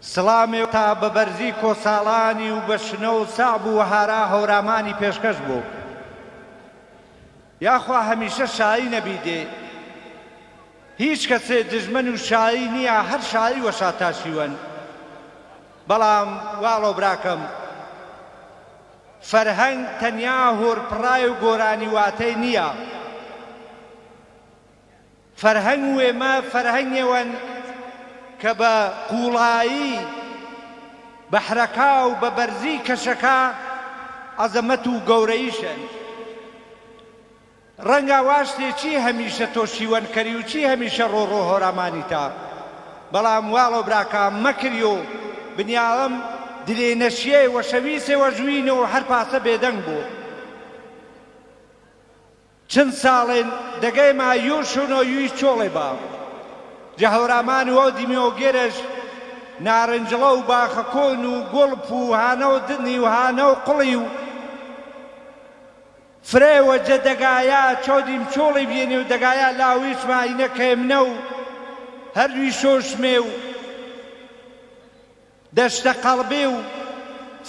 سڵامێ تا بە بەرزی کۆساڵانی و بە شنە و ساعب و هەرا هەورامانی پێشکەش بوو. یاخوا هەمیشە شایی نەبیدێ، هیچ کەسێ دژمن و شایی نییە، هەر شایی وەشا تاشیوەن. بەڵام واڵۆ براکەم، فەرهەنگ تەنیا هۆرپڕای و گۆرانی واتەی نییە. فەرهەنگ و ئێمە فەرهەنگێوەن کە بە قوڵایی بەحرەکە و بە بەرزی کەشەکە عەزەمەت و گەورەییشن. ڕەنگە وا شتێکی هەمیشە تۆ شیوەنکەری و چی هەمیشە ڕۆڕۆ هۆرامانی تا. بەڵام واڵۆ براکەم مەکری و بنیاڵم دلێ نەشیێ وەشەویسێ وەژوینەوە هەر پاسە بێدەنگ بوو. چەند ساڵێن دەگەیما یۆشونەوە یوی چۆڵێ با جە هەورامان و دیمێوگێرەش نارنجڵە و باخەکۆن و گۆڵپ و هانە و دنی و هانە و قوڵی و فرێوە جە دەگایە چۆدیم چۆڵی بێنێ و دەگایە لاویش ماینە کەمنە و هەروی شۆشمێ و دەشتە قەڵبێ و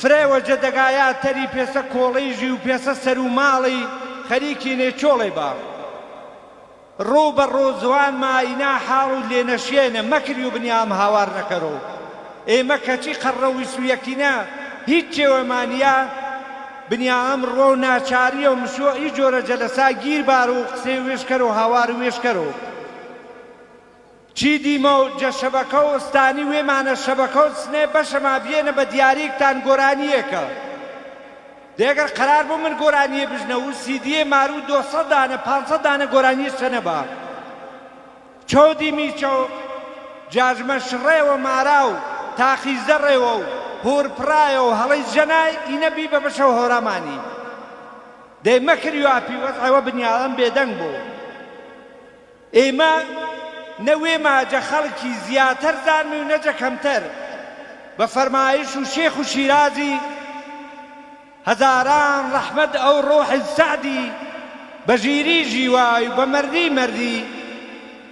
فرێوە جە دەگایە تەری پێسە کۆڵیژی و پێسە سەر و ماڵی خەریکی نێ چۆڵێ با ڕۆ بە ڕۆزوان ماینا حاڵ و لێنەشێنە مەکری و بنیام هاوار نەکەرۆ. ئێمە کەچی قەڕەوی سویەکینە هیچ چێوەمانیە بنیام ڕۆ ناچاریە و مشۆ هیچ جۆرە جەلەسا گیربار و قسەی وێشکەر و هاوار و وێشکەرۆ. چی دیمە و جە شەبەکە و ئستانی وێمانە شەبەکە و سنێ بەشەما بێنە بە دیارێکتان گۆرانیەکە. دێگەر قەرار بوو من گۆرانیە بژنە و سیدیە مارو 200 دانە 500 دانە گۆرانیە شەنە با چۆدی میچە و جاژمە شڕێوە مارا و تاقیزە ڕێوە و هۆرپڕایە و هەڵەی جەنای ئینەبی بە بەشە و هۆرامانی دەی مەکری و ئاپی وەزعەوە بنیاڵم بێدەنگ بوو. ئێمە نەوێمە جە خەڵکی زیاتر زانمی و نەجە کەمتر بە فەرمایش و شێخ و شیرازی هەزاران ڕەحمەت ئەو ڕۆحی سەعدی بە ژیری ژیوای و بە مەردی مەردی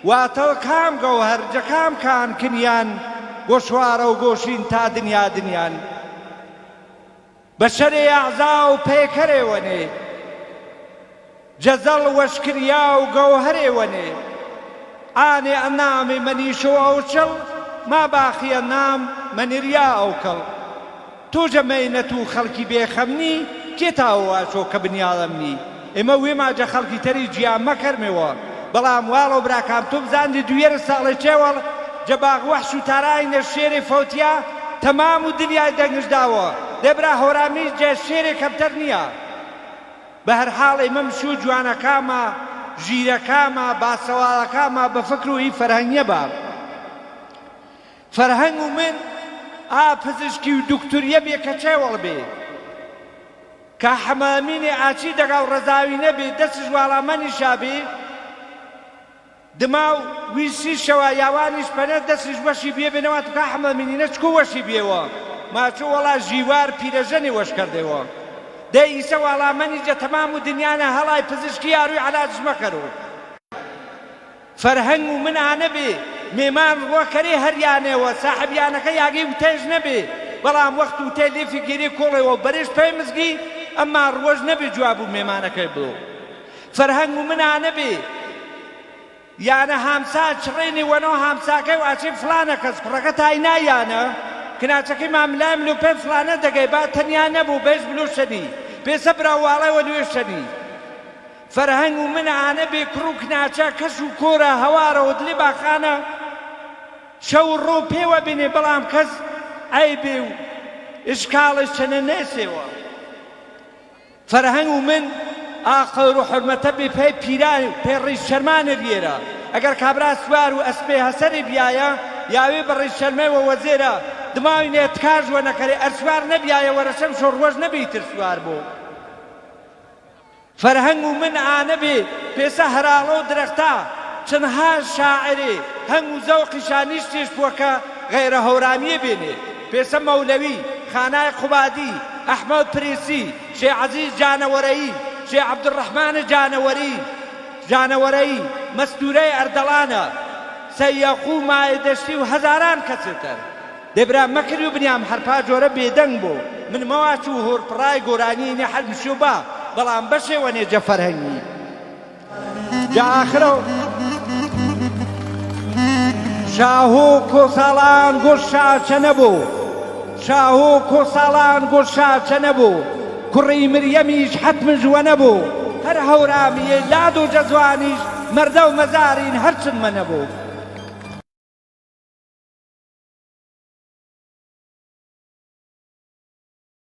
واتە کام گەوهەر جە کام کان کنیان گۆشوارە و گۆشین تا دنیا دنیان بە شەرێ ئەعزا و پێکەرێوەنێ جەزەڵ وەشکریا و گەوهەرێوەنێ ئانێ ئەنامی مەنیشۆ ئەو چڵ ما باخیە نام مەنیریا ئەو کەڵ تۆ جەمەینەت و خەڵکی بێخەمنی کێ تاوەواشۆ کە بنیاڵەمنی. ئێمە وێما جە خەڵکی تەری گیان مەکەرمێوە. بەڵام واڵۆ براکام تۆ بزاندی دوێرە ساڵی چێوەڵ جە باغ وەحش و تاراینە شێرێ فەوتیا تەمام و دنیای دەنگشداوە دەبرا هۆرامیش جە شێرێ کەمتەر نییە. بە هەر حاڵ ئێمە مشو جوانەکامە ژیرەکامە باسەواڵەکامە بە فکر و هی فەرهەنگیە با. فەرهەنگ و من پزیشکی و دکتوریە بێ کە چێوەڵ بێ کە حەمامینێ ئاچی دەگا و ڕەزاوی نەبێ دەستش واڵامەنیشا بێ دما و ویسی شەوە یاوانیش پەنە دەستش وەشی بێ بێنەوە تو کا حەمامینینە چکۆ وەشی بێوە ماچۆ وەڵا ژیوار پیرەژەنی وەش کردەوە دەی ئیسە واڵامەنی جە تەمام و دنیانە هەڵای پزیشکی یاروی عەلاجش مەکەرۆ. فەرهەنگ و من ئانە بێ مێمان ڕۆکەرێ هەریانێوە ساحبیانەکە یاگەی وتێژ نەبێ بەڵام وەخت وتێ لێفی گێری کۆڵێەوە بەرێش پێی مزگی ئەمما ڕۆژ نەبێ جواب و مێمانەکەی بڵۆ. فەرهەنگ و من ئانە بێ یانە هامسا چڕێنی وەنەوە هامساکەی و ئاچێ فلانە کەس کوڕەکە تاینایانە کناچەکەی ماملای ملو پێ فلانە دەگەی با تەنیا نەبوو بێژ بلو شەنی پێسە براواڵەوە نوێ شەنی. فەرهەنگ و من ئانە بێ کوڕ و کناچە کەس و کۆرە هەوارەوە دلێ باخانە شەو ڕۆ پێوە بێنێ بەڵام کەس عەیبێ و ئشکاڵش چەنە نێسێوە. فەرهەنگ و من ئاقەر و حورمەتە بێ پێی پیران پێ ڕیش شەرمانە لێرە ئەگەر کابرا سوار و ئەسپێ هەسەری بیایە یاوێ بە ڕیش شەرمەوە وەزێرە دماوی نێتکاژ وە نەکەرێ ئەرسوار نەبیایە وەرەشەم شۆڕوەژ نەبیتر سوار بۆ. فەرهەنگ و من ئانە بێ پێسە هەراڵە و درەختە چەندها شاعرێ هەنگ و زەوقیشانیش تێش بووەکە غەیرە هەورامیە بێنێ پێسە مەولەوی خانای قوبادی ئەحمەد پرێسی شێ عەزیز جانەوەرەیی شێ عەبدوڕەحمانە جانەوەرەیی مەستورەی ئەردەڵانە سەیەقوو مایە دەشتی و هەزاران کەسێتر دەبرا مەکردی و بنیام هەرپا جۆرە بێدەنگ بوو من مەواچ و هۆرپڕای گۆرانی نێ حەلمشی و با بەڵام بەشێوە نێجە فەرهەنگی جا ئاخرە شاهۆ کۆساڵان گۆشا چە نەبوو شاهۆ کۆساڵان گۆشا چە نەبوو کوڕی مریەمیش حەتمن ژوە نەبوو هەر هەورامیە لاد و جەزوانیش مەردە و مەزارین هەرچنمە نەبوو